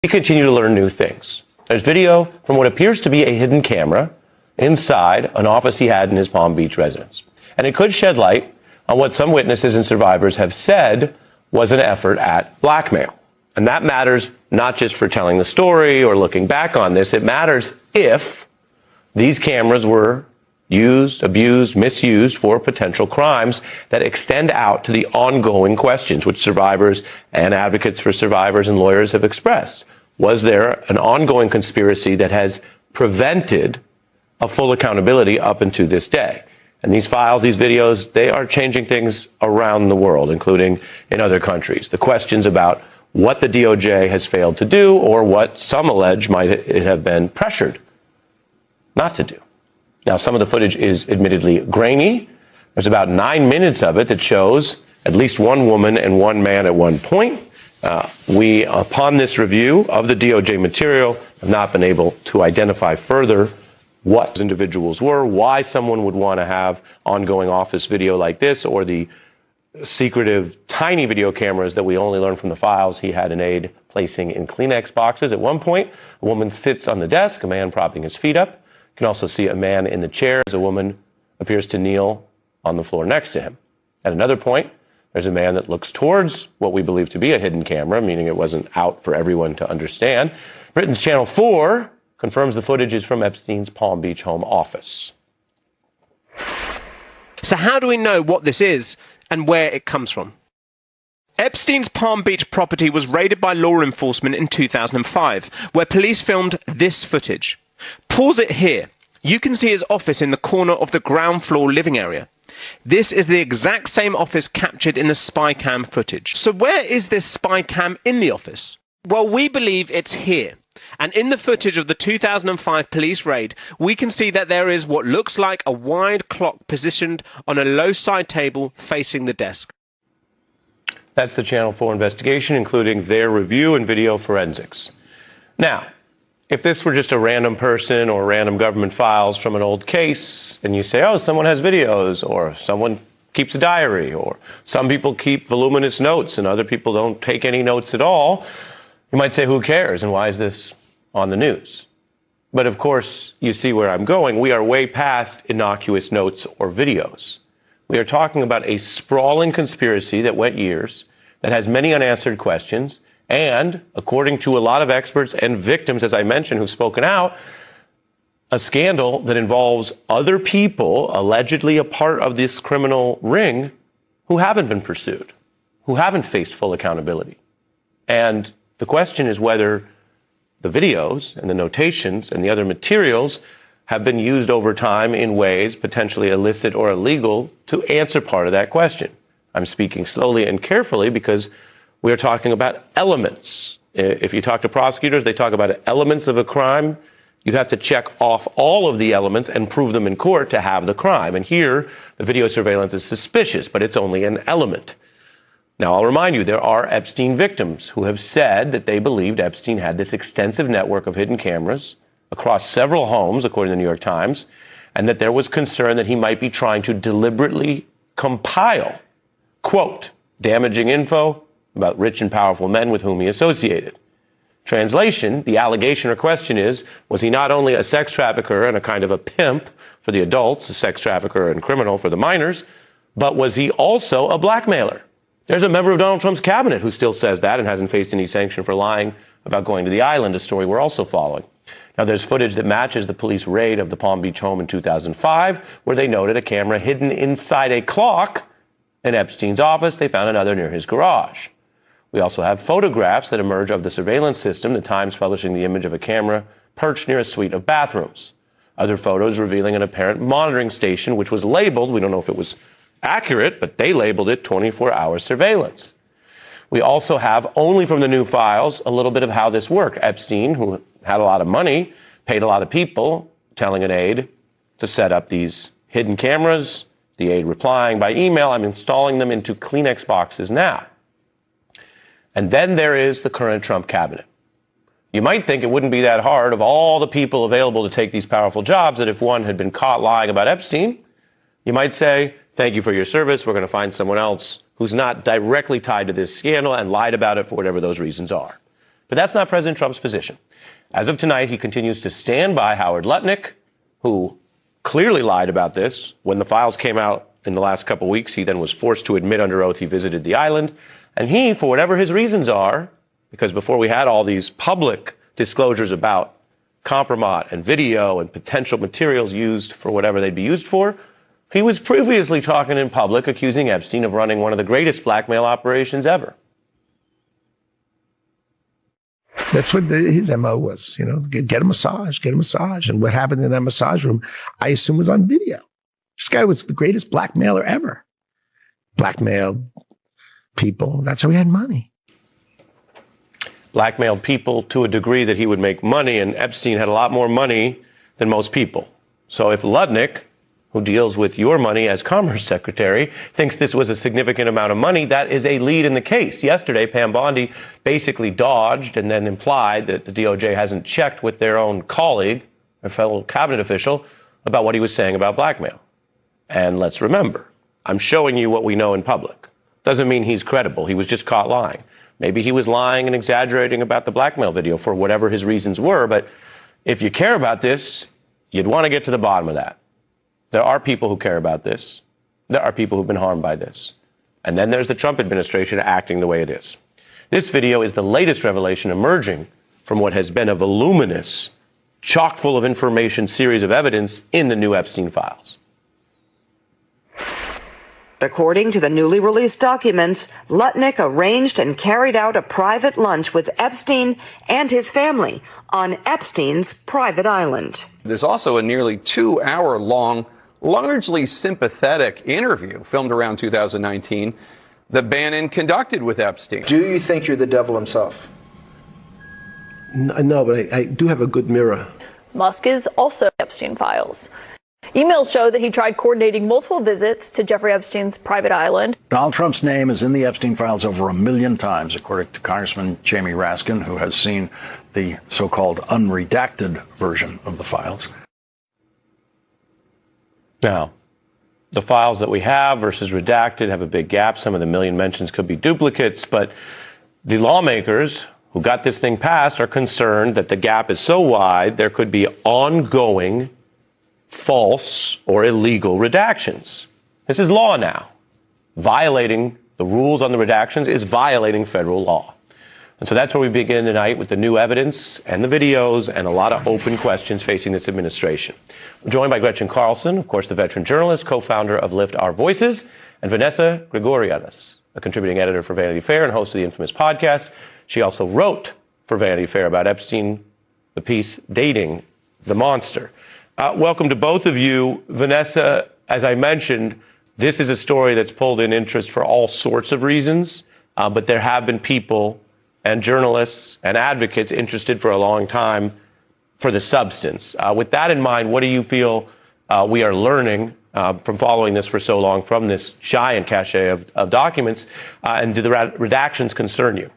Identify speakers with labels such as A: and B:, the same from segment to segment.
A: We continue to learn new things. There's video from what appears to be a hidden camera inside an office he had in his Palm Beach residence. And it could shed light on what some witnesses and survivors have said was an effort at blackmail. And that matters not just for telling the story or looking back on this. It matters if these cameras were used, abused, misused for potential crimes that extend out to the ongoing questions which survivors and advocates for survivors and lawyers have expressed. Was there an ongoing conspiracy that has prevented a full accountability up until this day? And these files, these videos, they are changing things around the world, including in other countries. The questions about what the DOJ has failed to do or what some allege might it have been pressured not to do. Now, some of the footage is admittedly grainy. There's about 9 minutes of it that shows at least one woman and one man at one point. We, upon this review of the DOJ material, have not been able to identify further what individuals were, why someone would want to have ongoing office video like this, or the secretive, tiny video cameras that we only learned from the files he had an aide placing in Kleenex boxes. At one point, a woman sits on the desk, a man propping his feet up. You can also see a man in the chair as a woman appears to kneel on the floor next to him. At another point, there's a man that looks towards what we believe to be a hidden camera, meaning it wasn't out for everyone to understand. Britain's Channel 4 confirms the footage is from Epstein's Palm Beach home office.
B: So how do we know what this is and where it comes from? Epstein's Palm Beach property was raided by law enforcement in 2005, where police filmed this footage. Pause it here. You can see his office in the corner of the ground floor living area. This is the exact same office captured in the spy cam footage. So where is this spy cam in the office? Well, we believe it's here. And in the footage of the 2005 police raid, we can see that there is what looks like a wide clock positioned on a low side table facing the desk.
A: That's the Channel 4 investigation, including their review and video forensics. Now, if this were just a random person or random government files from an old case, and you say, oh, someone has videos, or someone keeps a diary, or some people keep voluminous notes and other people don't take any notes at all, you might say, who cares, and why is this on the news? But of course, you see where I'm going. We are way past innocuous notes or videos. We are talking about a sprawling conspiracy that went years, that has many unanswered questions, and, according to a lot of experts and victims, as I mentioned, who've spoken out, a scandal that involves other people allegedly a part of this criminal ring who haven't been pursued, who haven't faced full accountability. And the question is whether the videos and the notations and the other materials have been used over time in ways potentially illicit or illegal to answer part of that question. I'm speaking slowly and carefully because we are talking about elements. If you talk to prosecutors, they talk about elements of a crime. You'd have to check off all of the elements and prove them in court to have the crime. And here, the video surveillance is suspicious, but it's only an element. Now, I'll remind you, there are Epstein victims who have said that they believed Epstein had this extensive network of hidden cameras across several homes, according to the New York Times, and that there was concern that he might be trying to deliberately compile, quote, damaging info about rich and powerful men with whom he associated. Translation, the allegation or question is, was he not only a sex trafficker and a kind of a pimp for the adults, a sex trafficker and criminal for the minors, but was he also a blackmailer? There's a member of Donald Trump's cabinet who still says that and hasn't faced any sanction for lying about going to the island, a story we're also following. Now, there's footage that matches the police raid of the Palm Beach home in 2005, where they noted a camera hidden inside a clock in Epstein's office. They found another near his garage. We also have photographs that emerge of the surveillance system, the Times publishing the image of a camera perched near a suite of bathrooms. Other photos revealing an apparent monitoring station, which was labeled, we don't know if it was accurate, but they labeled it 24-hour surveillance. We also have, only from the new files, a little bit of how this worked. Epstein, who had a lot of money, paid a lot of people, telling an aide to set up these hidden cameras. The aide replying by email, I'm installing them into Kleenex boxes now. And then there is the current Trump cabinet. You might think it wouldn't be that hard of all the people available to take these powerful jobs that if one had been caught lying about Epstein, you might say, thank you for your service. We're going to find someone else who's not directly tied to this scandal and lied about it for whatever those reasons are. But that's not President Trump's position. As of tonight, he continues to stand by Howard Lutnick, who clearly lied about this. When the files came out in the last couple weeks, he then was forced to admit under oath he visited the island. And he, for whatever his reasons are, because before we had all these public disclosures about compromat and video and potential materials used for whatever they'd be used for, he was previously talking in public accusing Epstein of running one of the greatest blackmail operations ever.
C: That's what his MO was, get a massage, get a massage. And what happened in that massage room, I assume, was on video. This guy was the greatest blackmailer ever. Blackmailed people. That's how he had money.
A: Blackmailed people to a degree that he would make money, and Epstein had a lot more money than most people. So if Lutnick, who deals with your money as Commerce Secretary, thinks this was a significant amount of money, that is a lead in the case. Yesterday, Pam Bondi basically dodged and then implied that the DOJ hasn't checked with their own colleague, a fellow cabinet official, about what he was saying about blackmail. And let's remember, I'm showing you what we know in public. Doesn't mean he's credible. He was just caught lying. Maybe he was lying and exaggerating about the blackmail video for whatever his reasons were. But if you care about this, you'd want to get to the bottom of that. There are people who care about this. There are people who've been harmed by this. And then there's the Trump administration acting the way it is. This video is the latest revelation emerging from what has been a voluminous, chock full of information series of evidence in the new Epstein files.
D: According to the newly released documents, Lutnick arranged and carried out a private lunch with Epstein and his family on Epstein's private island.
E: There's also a nearly 2-hour-long, largely sympathetic interview filmed around 2019 that Bannon conducted with Epstein.
F: Do you think you're the devil himself?
G: No, but I do have a good mirror.
H: Musk is also Epstein files. Emails show that he tried coordinating multiple visits to Jeffrey Epstein's private island.
I: Donald Trump's name is in the Epstein files over 1 million times, according to Congressman Jamie Raskin, who has seen the so-called unredacted version of the files.
A: Now, the files that we have versus redacted have a big gap. Some of the million mentions could be duplicates, but the lawmakers who got this thing passed are concerned that the gap is so wide there could be ongoing false or illegal redactions. This is law now. Violating the rules on the redactions is violating federal law. And so that's where we begin tonight, with the new evidence and the videos and a lot of open questions facing this administration. We're joined by Gretchen Carlson, of course, the veteran journalist, co-founder of Lift Our Voices, and Vanessa Gregoriadis, a contributing editor for Vanity Fair and host of the infamous podcast. She also wrote for Vanity Fair about Epstein, the piece Dating the Monster. Welcome to both of you. Vanessa, as I mentioned, this is a story that's pulled in interest for all sorts of reasons, but there have been people and journalists and advocates interested for a long time for the substance. With that in mind, what do you feel we are learning from following this for so long from this giant cache of documents, and do the redactions concern you?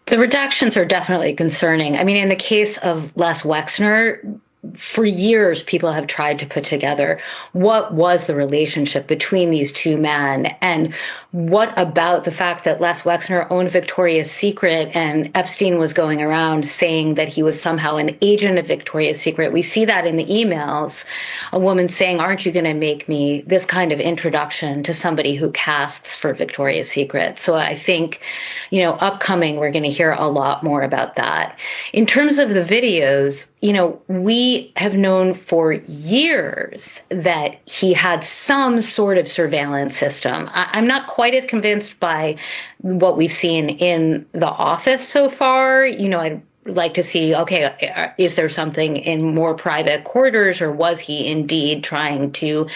J: The redactions are definitely concerning. I mean, in the case of Les Wexner, for years, people have tried to put together what was the relationship between these two men, and what about the fact that Les Wexner owned Victoria's Secret and Epstein was going around saying that he was somehow an agent of Victoria's Secret. We see that in the emails, a woman saying, aren't you going to make me this kind of introduction to somebody who casts for Victoria's Secret? So I think, upcoming, we're going to hear a lot more about that. In terms of the videos, we have known for years that he had some sort of surveillance system. I'm not quite as convinced by what we've seen in The Office so far. I'd like to see, okay, is there something in more private quarters, or was he indeed trying to,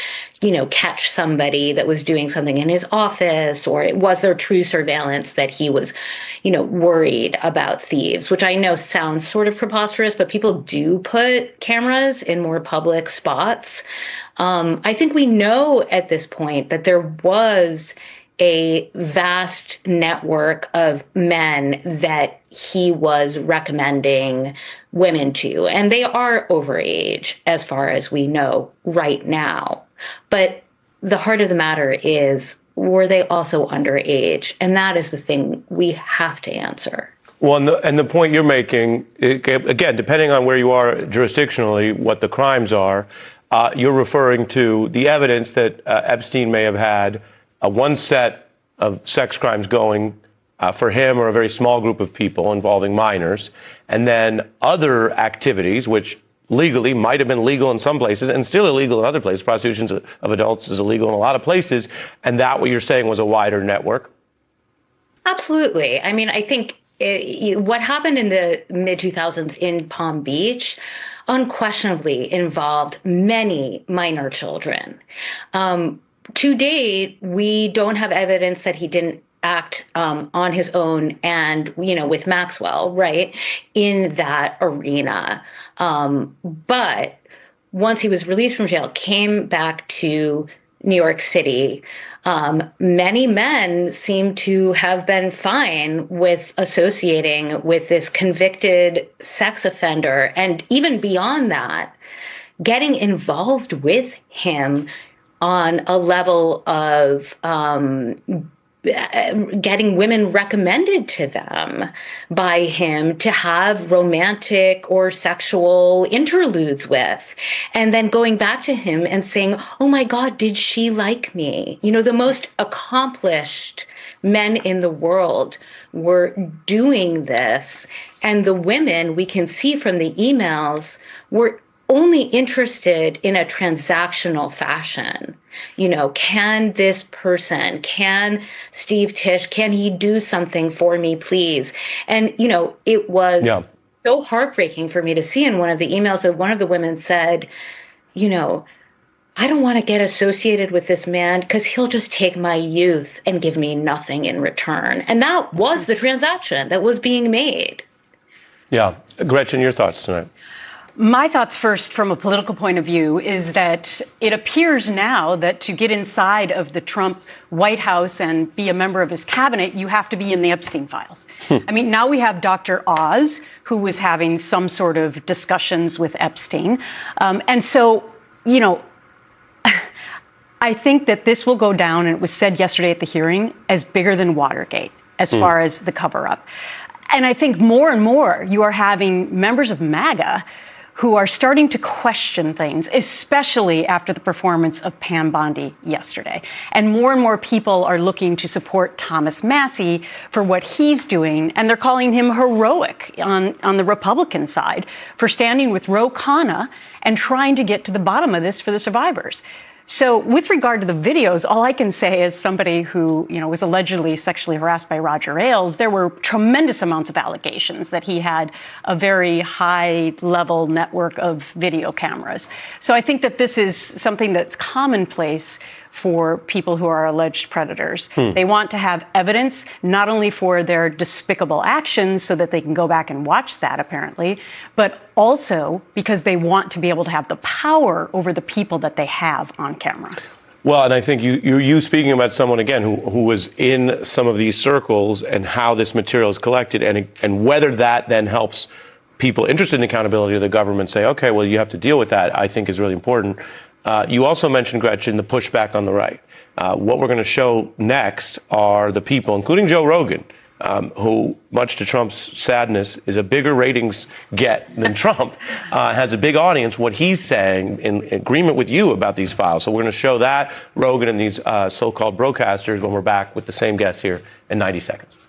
J: catch somebody that was doing something in his office, or was there true surveillance that he was, worried about thieves, which I know sounds sort of preposterous, but people do put cameras in more public spots. I think we know at this point that there was a vast network of men that he was recommending women to, and they are overage as far as we know right now. But the heart of the matter is, were they also underage? And that is the thing we have to answer.
A: Well, and the point you're making, again, depending on where you are jurisdictionally, what the crimes are, you're referring to the evidence that Epstein may have had one set of sex crimes going for him or a very small group of people involving minors, and then other activities, which legally might have been legal in some places and still illegal in other places. Prostitution of adults is illegal in a lot of places. And that, what you're saying, was a wider network?
J: Absolutely. I mean, I think what happened in the mid-2000s in Palm Beach unquestionably involved many minor children. To date, we don't have evidence that he didn't act on his own and, with Maxwell, right, in that arena. But once he was released from jail, came back to New York City, many men seem to have been fine with associating with this convicted sex offender. And even beyond that, getting involved with him on a level of getting women recommended to them by him to have romantic or sexual interludes with, and then going back to him and saying, oh my God, did she like me? The most accomplished men in the world were doing this. And the women, we can see from the emails, were only interested in a transactional fashion. Can this person, can Steve Tisch, can he do something for me, please? And, it was so heartbreaking for me to see in one of the emails that one of the women said, I don't want to get associated with this man because he'll just take my youth and give me nothing in return. And that was the transaction that was being made.
A: Yeah. Gretchen, your thoughts tonight?
K: My thoughts first, from a political point of view, is that it appears now that to get inside of the Trump White House and be a member of his cabinet, you have to be in the Epstein files. I mean, now we have Dr. Oz, who was having some sort of discussions with Epstein. And so, I think that this will go down, and it was said yesterday at the hearing, as bigger than Watergate, as far as the cover-up. And I think more and more you are having members of MAGA who are starting to question things, especially after the performance of Pam Bondi yesterday. And more people are looking to support Thomas Massie for what he's doing, and they're calling him heroic on the Republican side for standing with Ro Khanna and trying to get to the bottom of this for the survivors. So with regard to the videos, all I can say as somebody who, was allegedly sexually harassed by Roger Ailes, there were tremendous amounts of allegations that he had a very high level network of video cameras. So I think that this is something that's commonplace for people who are alleged predators. They want to have evidence not only for their despicable actions so that they can go back and watch that, apparently, but also because they want to be able to have the power over the people that they have on camera.
A: Well, and I think you speaking about someone, again, who was in some of these circles and how this material is collected and whether that then helps people interested in accountability of the government say, okay, well, you have to deal with that, I think is really important. You also mentioned, Gretchen, the pushback on the right. What we're going to show next are the people, including Joe Rogan, who, much to Trump's sadness, is a bigger ratings get than Trump, has a big audience, what he's saying in agreement with you about these files. So we're going to show that, Rogan and these so-called broadcasters, when we're back with the same guests here in 90 seconds.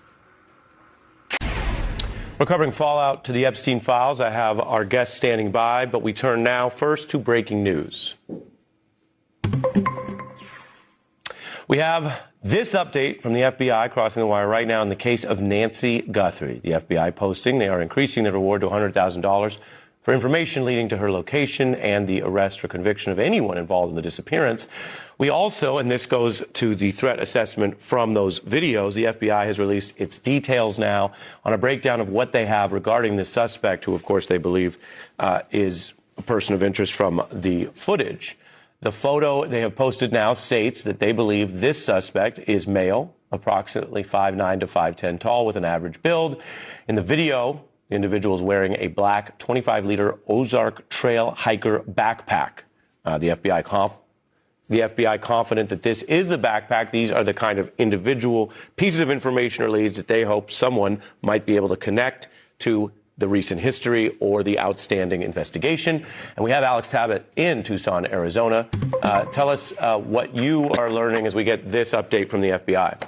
A: We're covering fallout to the Epstein files. I have our guests standing by, but we turn now first to breaking news. We have this update from the FBI crossing the wire right now in the case of Nancy Guthrie. The FBI posting they are increasing the reward to $100,000 for information leading to her location and the arrest or conviction of anyone involved in the disappearance. We also, and this goes to the threat assessment from those videos, the FBI has released its details now on a breakdown of what they have regarding this suspect, who, of course, they believe is a person of interest from the footage. The photo they have posted now states that they believe this suspect is male, approximately 5'9" to 5'10" tall, with an average build. In the video, the individual is wearing a black 25-liter Ozark Trail Hiker backpack. The FBI The FBI confident that this is the backpack. These are the kind of individual pieces of information or leads that they hope someone might be able to connect to the recent history or the outstanding investigation. And we have Alex Tabbitt in Tucson, Arizona. Tell us what you are learning as we get this update from the FBI.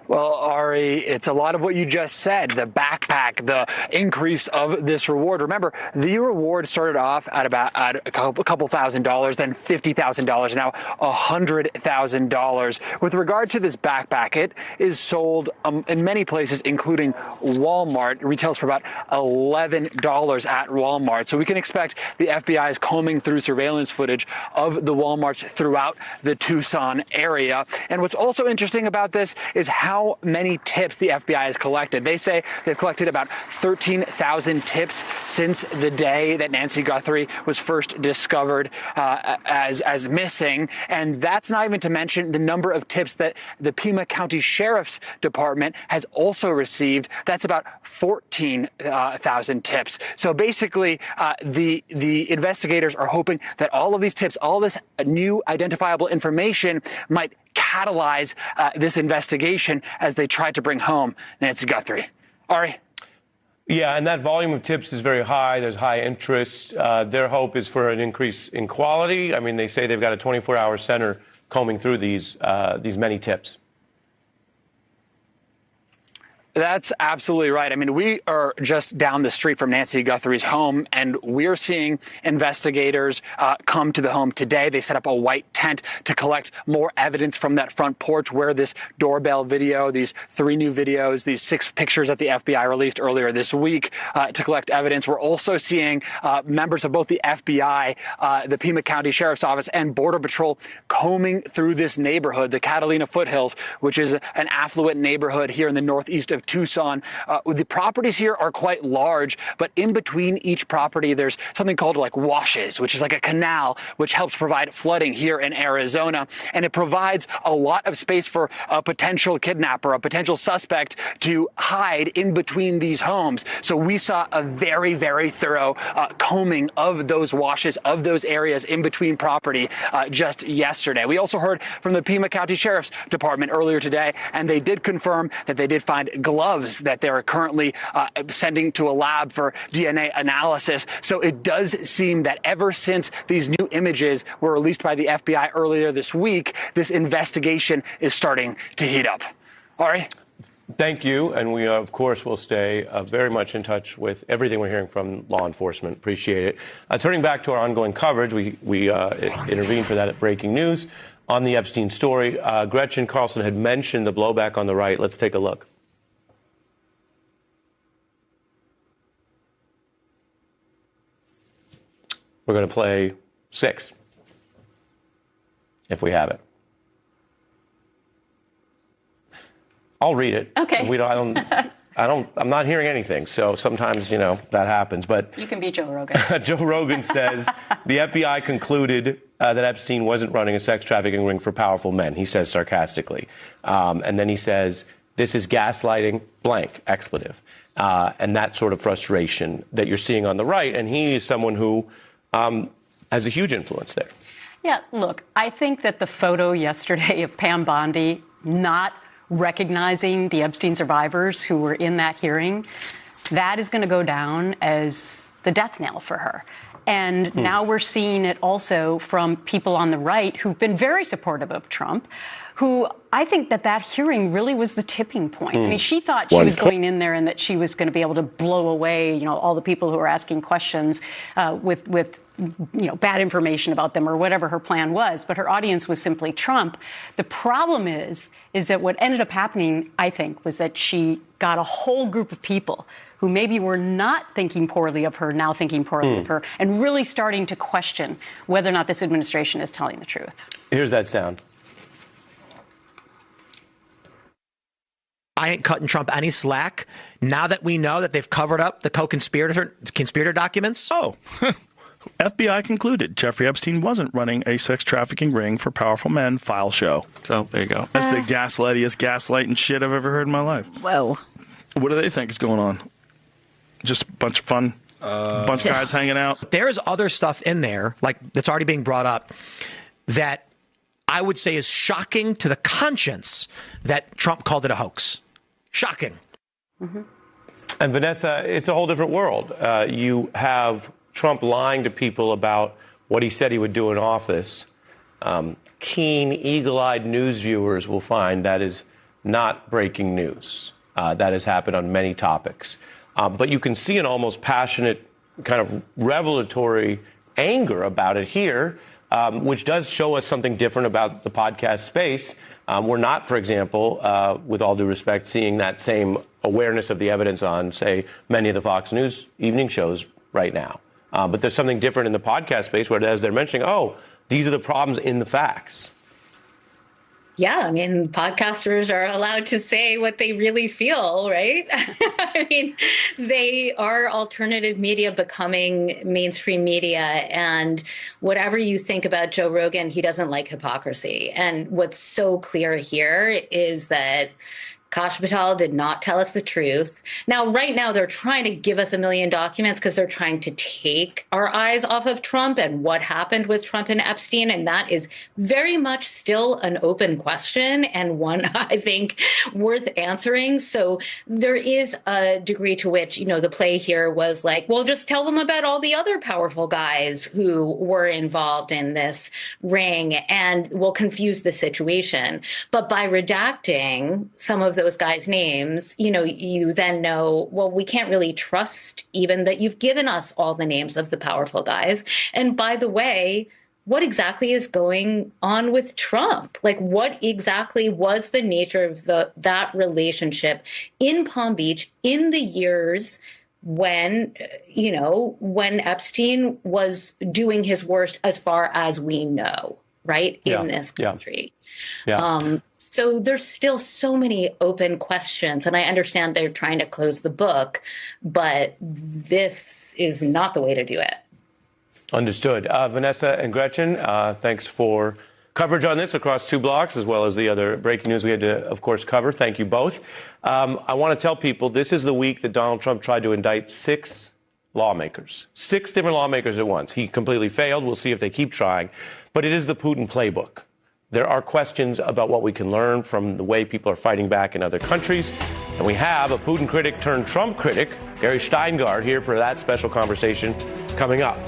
L: Well, Ari, it's a lot of what you just said, the backpack, the increase of this reward. Remember, the reward started off at a couple $1,000s, then $50,000, now $100,000. With regard to this backpack, it is sold in many places, including Walmart. It retails for about $11 at Walmart. So we can expect the FBI is combing through surveillance footage of the Walmarts throughout the Tucson area. And what's also interesting about this is how many tips the FBI has collected. They say they've collected about 13,000 tips since the day that Nancy Guthrie was first discovered as missing. And that's not even to mention the number of tips that the Pima County Sheriff's Department has also received. That's about 14,000 tips. So basically, the investigators are hoping that all of these tips, all this new identifiable information might catalyze this investigation as they try to bring home Nancy Guthrie. Ari?
A: Yeah, and that volume of tips is very high. There's high interest. Their hope is for an increase in quality. I mean, they say they've got a 24-hour center combing through these many tips.
L: That's absolutely right. I mean, we are just down the street from Nancy Guthrie's home, and we're seeing investigators come to the home today. They set up a white tent to collect more evidence from that front porch where this doorbell video, these 3 new videos, these 6 pictures that the FBI released earlier this week to collect evidence. We're also seeing members of both the FBI, the Pima County Sheriff's Office, and Border Patrol combing through this neighborhood, the Catalina Foothills, which is an affluent neighborhood here in the northeast of Tucson. The properties here are quite large, but in between each property, there's something called like washes, which is like a canal, which helps provide flooding here in Arizona. And it provides a lot of space for a potential kidnapper, a potential suspect to hide in between these homes. So we saw a very, very thorough combing of those washes, of those areas in between property just yesterday. We also heard from the Pima County Sheriff's Department earlier today, and they did confirm that they did find gloves that they're currently sending to a lab for DNA analysis. So it does seem that ever since these new images were released by the FBI earlier this week, this investigation is starting to heat up. Ari?
A: Thank you. And we, of course, will stay very much in touch with everything we're hearing from law enforcement. Appreciate it. Turning back to our ongoing coverage, we intervened for that at Breaking News on the Epstein story. Gretchen Carlson had mentioned the blowback on the right. Let's take a look. We're going to play 6, if we have it. I'll read it.
K: Okay.
A: I'm not hearing anything, so sometimes, that happens. But
K: you can be Joe Rogan.
A: Joe Rogan says the FBI concluded that Epstein wasn't running a sex trafficking ring for powerful men, he says sarcastically. And then he says, this is gaslighting, blank, expletive. And that sort of frustration that you're seeing on the right. And he is someone who has a huge influence there.
K: Yeah, look, I think that the photo yesterday of Pam Bondi not recognizing the Epstein survivors who were in that hearing, that is going to go down as the death knell for her. And now we're seeing it also from people on the right who've been very supportive of Trump, who I think that hearing really was the tipping point. I mean, she thought she was going in there and that she was going to be able to blow away, all the people who were asking questions with bad information about them or whatever her plan was. But her audience was simply Trump. The problem is that what ended up happening, I think, was that she got a whole group of people who maybe were not thinking poorly of her, now thinking poorly of her, and really starting to question whether or not this administration is telling the truth.
A: Here's that sound.
M: I ain't cutting Trump any slack. Now that we know that they've covered up the conspirator documents.
N: Oh, FBI concluded Jeffrey Epstein wasn't running a sex trafficking ring for powerful men. File show. So there you go. That's the gaslightiest gaslighting shit I've ever heard in my life.
J: Whoa.
N: What do they think is going on? Just a bunch of fun, bunch of guys hanging out.
M: There's other stuff in there, like that's already being brought up. that I would say is shocking to the conscience that Trump called it a hoax. Shocking.
A: Mm-hmm. And Vanessa, it's a whole different world. You have Trump lying to people about what he said he would do in office. Keen, eagle-eyed news viewers will find that is not breaking news. That has happened on many topics. But you can see an almost passionate kind of revelatory anger about it here, which does show us something different about the podcast space. We're not, for example, with all due respect, seeing that same awareness of the evidence on, say, many of the Fox News evening shows right now. But there's something different in the podcast space where, as they're mentioning, oh, these are the problems in the facts.
J: Yeah, I mean, podcasters are allowed to say what they really feel, right? I mean, they are alternative media becoming mainstream media. And whatever you think about Joe Rogan, he doesn't like hypocrisy. And what's so clear here is that Kash Patel did not tell us the truth. Now, right now, they're trying to give us a million documents because they're trying to take our eyes off of Trump and what happened with Trump and Epstein. And that is very much still an open question and one, I think, worth answering. So there is a degree to which, you know, the play here was like, well, just tell them about all the other powerful guys who were involved in this ring and we'll confuse the situation. But by redacting some of those guys' names, you know, you then know, well, we can't really trust even that you've given us all the names of the powerful guys. And by the way, what exactly is going on with Trump? Like, what exactly was the nature of that relationship in Palm Beach in the years when, you know, when Epstein was doing his worst as far as we know, right, in this country? Yeah. So there's still so many open questions, and I understand they're trying to close the book, but this is not the way to do it.
A: Understood. Vanessa and Gretchen, thanks for coverage on this across 2 blocks, as well as the other breaking news we had to, of course, cover. Thank you both. I want to tell people this is the week that Donald Trump tried to indict 6 lawmakers, 6 different lawmakers at once. He completely failed. We'll see if they keep trying. But it is the Putin playbook. There are questions about what we can learn from the way people are fighting back in other countries. And we have a Putin critic turned Trump critic, Gary Steingart, here for that special conversation coming up.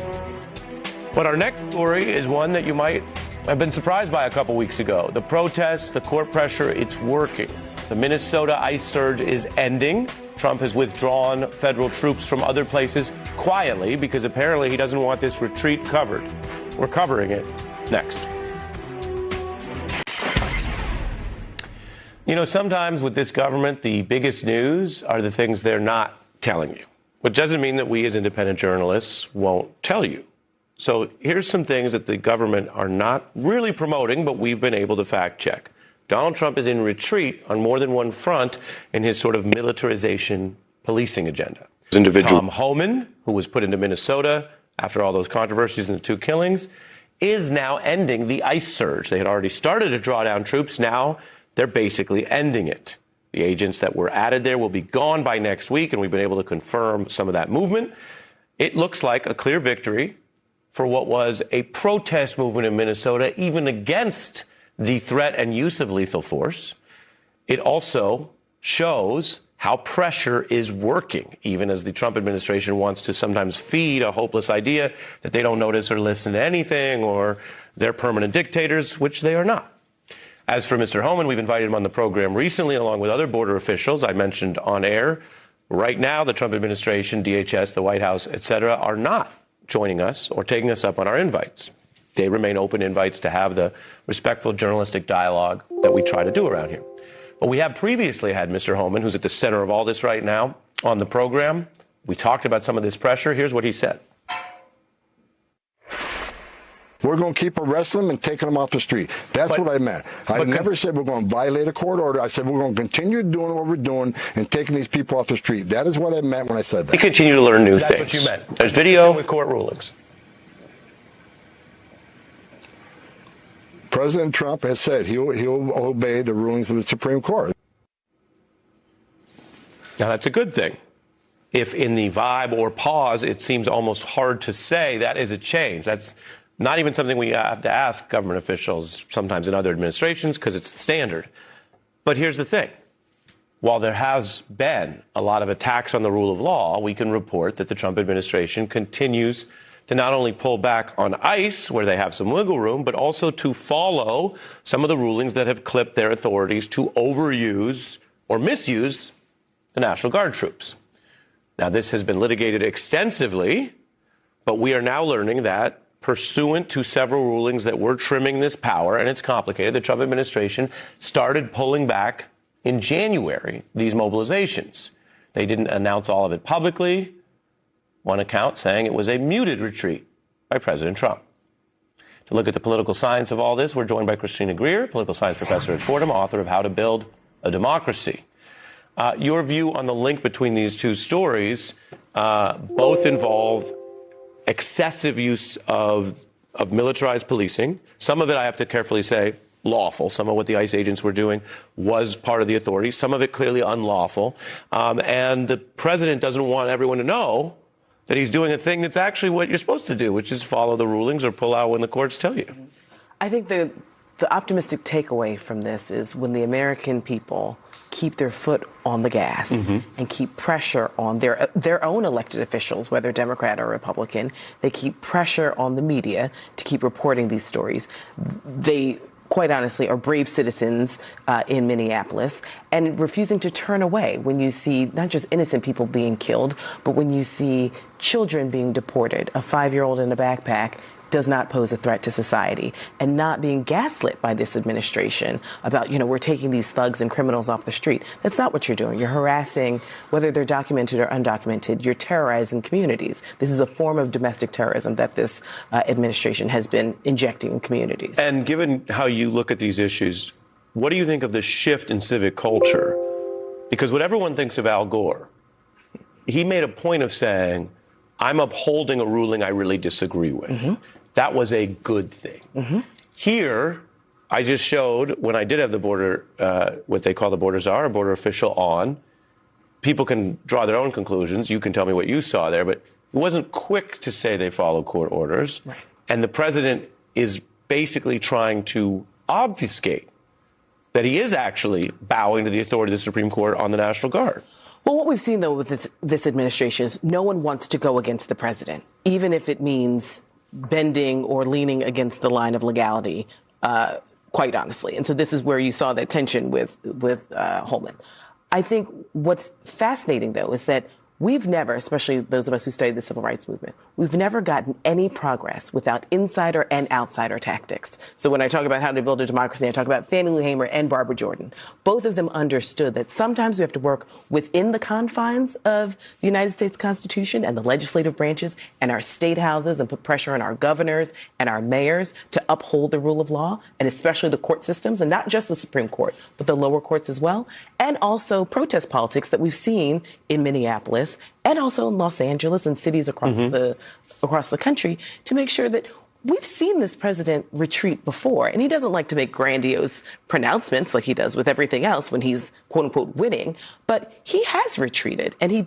A: But our next story is one that you might have been surprised by a couple weeks ago. The protests, the court pressure, it's working. The Minnesota ICE surge is ending. Trump has withdrawn federal troops from other places quietly because apparently he doesn't want this retreat covered. We're covering it next. You know, sometimes with this government, the biggest news are the things they're not telling you, which doesn't mean that we as independent journalists won't tell you. So here's some things that the government are not really promoting, but we've been able to fact check. Donald Trump is in retreat on more than one front in his sort of militarization policing agenda. Tom Homan, who was put into Minnesota after all those controversies and the 2 killings, is now ending the ICE surge. They had already started to draw down troops. Now they're basically ending it. The agents that were added there will be gone by next week, and we've been able to confirm some of that movement. It looks like a clear victory for what was a protest movement in Minnesota, even against the threat and use of lethal force. It also shows how pressure is working, even as the Trump administration wants to sometimes feed a hopeless idea that they don't notice or listen to anything or they're permanent dictators, which they are not. As for Mr. Homan, we've invited him on the program recently, along with other border officials I mentioned on air. Right now, the Trump administration, DHS, the White House, et cetera, are not joining us or taking us up on our invites. They remain open invites to have the respectful journalistic dialogue that we try to do around here. But we have previously had Mr. Homan, who's at the center of all this right now, on the program. We talked about some of this pressure. Here's what he said.
O: We're going to keep arresting them and taking them off the street. That's what I meant. I never said we're going to violate a court order. I said we're going to continue doing what we're doing and taking these people off the street. That is what I meant when I said that.
A: We continue to learn new things.
O: That's what you meant.
A: There's video with court rulings.
O: President Trump has said he'll obey the rulings of the Supreme Court.
A: Now, that's a good thing. If in the vibe or pause, it seems almost hard to say that is a change. That's Not even something we have to ask government officials sometimes in other administrations because it's the standard. But here's the thing. While there has been a lot of attacks on the rule of law, we can report that the Trump administration continues to not only pull back on ICE, where they have some wiggle room, but also to follow some of the rulings that have clipped their authorities to overuse or misuse the National Guard troops. Now, this has been litigated extensively, but we are now learning that pursuant to several rulings that were trimming this power, and it's complicated, the Trump administration started pulling back in January these mobilizations. They didn't announce all of it publicly. One account saying it was a muted retreat by President Trump. To look at the political science of all this, we're joined by Christina Greer, political science professor at Fordham, author of How to Build a Democracy. Your view on the link between these two stories both involve excessive use of militarized policing. Some of it, I have to carefully say, lawful. Some of what the ICE agents were doing was part of the authority. Some of it clearly unlawful. And the president doesn't want everyone to know that he's doing a thing that's actually what you're supposed to do, which is follow the rulings or pull out when the courts tell you.
P: I think the optimistic takeaway from this is when the American people keep their foot on the gas and keep pressure on their own elected officials, whether Democrat or Republican, they keep pressure on the media to keep reporting these stories. They, quite honestly, are brave citizens in Minneapolis and refusing to turn away when you see not just innocent people being killed, but when you see children being deported. A 5-year-old in a backpack does not pose a threat to society, and not being gaslit by this administration about, we're taking these thugs and criminals off the street. That's not what you're doing. You're harassing, whether they're documented or undocumented. You're terrorizing communities. This is a form of domestic terrorism that this administration has been injecting in communities.
A: And given how you look at these issues, what do you think of the shift in civic culture? Because what everyone thinks of Al Gore, he made a point of saying, I'm upholding a ruling I really disagree with. That was a good thing. Here, I just showed when I did have the border, what they call the border czar, a border official on. People can draw their own conclusions. You can tell me what you saw there, but it wasn't quick to say they follow court orders. Right. And the president is basically trying to obfuscate that he is actually bowing to the authority of the Supreme Court on the National Guard.
P: Well, what we've seen, though, with this administration is no one wants to go against the president, even if it means bending or leaning against the line of legality, quite honestly. And so this is where you saw that tension with Holman. I think what's fascinating, though, is that we've never, especially those of us who studied the civil rights movement, we've never gotten any progress without insider and outsider tactics. So when I talk about how to build a democracy, I talk about Fannie Lou Hamer and Barbara Jordan. Both of them understood that sometimes we have to work within the confines of the United States Constitution and the legislative branches and our state houses and put pressure on our governors and our mayors to uphold the rule of law, and especially the court systems, and not just the Supreme Court, but the lower courts as well, and also protest politics that we've seen in Minneapolis and also in Los Angeles and cities across the country, to make sure that we've seen this president retreat before. And he doesn't like to make grandiose pronouncements like he does with everything else when he's, quote unquote, winning. But he has retreated, and he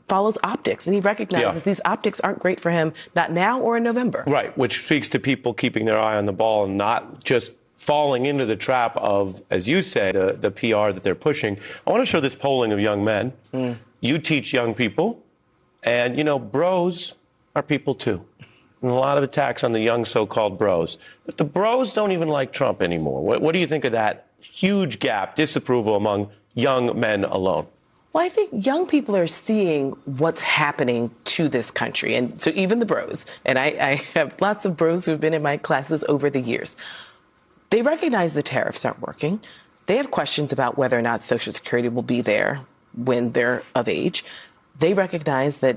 P: follows optics, and he recognizes these optics aren't great for him, not now or in November.
A: Right, which speaks to people keeping their eye on the ball and not just falling into the trap of, as you say, the PR that they're pushing. I want to show this polling of young men. You teach young people, and, bros are people too. And a lot of attacks on the young so-called bros. But the bros don't even like Trump anymore. What do you think of that huge gap, disapproval among young men alone?
P: Well, I think young people are seeing what's happening to this country. And so even the bros, and I have lots of bros who have been in my classes over the years, they recognize the tariffs aren't working. They have questions about whether or not Social Security will be there when they're of age. They recognize that,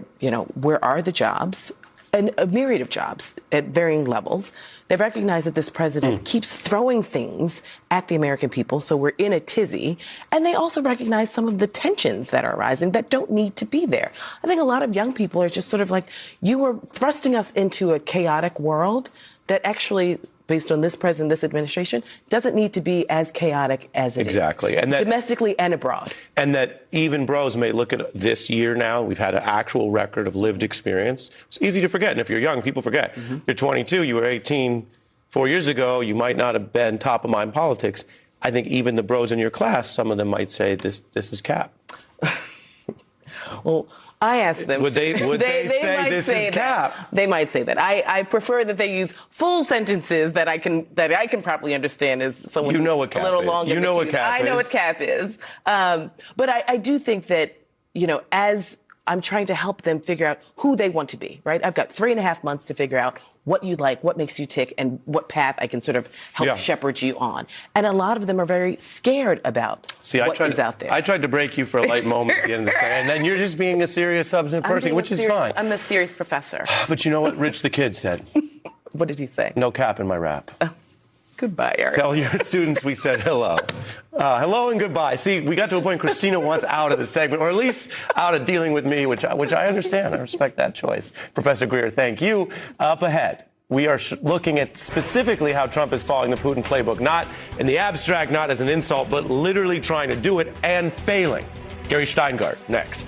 P: where are the jobs? And a myriad of jobs at varying levels. They recognize that this president keeps throwing things at the American people, so we're in a tizzy. And they also recognize some of the tensions that are rising that don't need to be there. I think a lot of young people are just sort of like, you were thrusting us into a chaotic world that actually based on this president, this administration, doesn't need to be as chaotic as it is.
A: Exactly. And that,
P: domestically and abroad.
A: And that even bros may look at this year now. We've had an actual record of lived experience. It's easy to forget. And if you're young, people forget. You're 22, you were 18 4 years ago, you might not have been top of mind politics. I think even the bros in your class, some of them might say this is cap.
P: Well, I asked them.
A: Would they say this is cap?
P: They might say that. I prefer that they use full sentences that I can properly understand as someone
A: you know what cap
P: a little
A: is.
P: longer.
A: You know what cap is.
P: I know what cap is. But I do think that, as I'm trying to help them figure out who they want to be, right? I've got 3.5 months to figure out what you like, what makes you tick, and what path I can sort of help shepherd you on. And a lot of them are very scared about what is out there.
A: I tried to break you for a light moment at the end of the day, and then you're just being a serious, substantive person, which is fine.
P: I'm a serious professor.
A: But you know what Rich the Kid said?
P: What did he say?
A: No cap in my rap.
P: Goodbye, Eric.
A: Tell your students we said hello. Hello and goodbye. See, we got to a point Christina wants out of the segment, or at least out of dealing with me, which I understand. I respect that choice. Professor Greer, thank you. Up ahead, we are looking at specifically how Trump is following the Putin playbook, not in the abstract, not as an insult, but literally trying to do it and failing. Gary Steingart, next.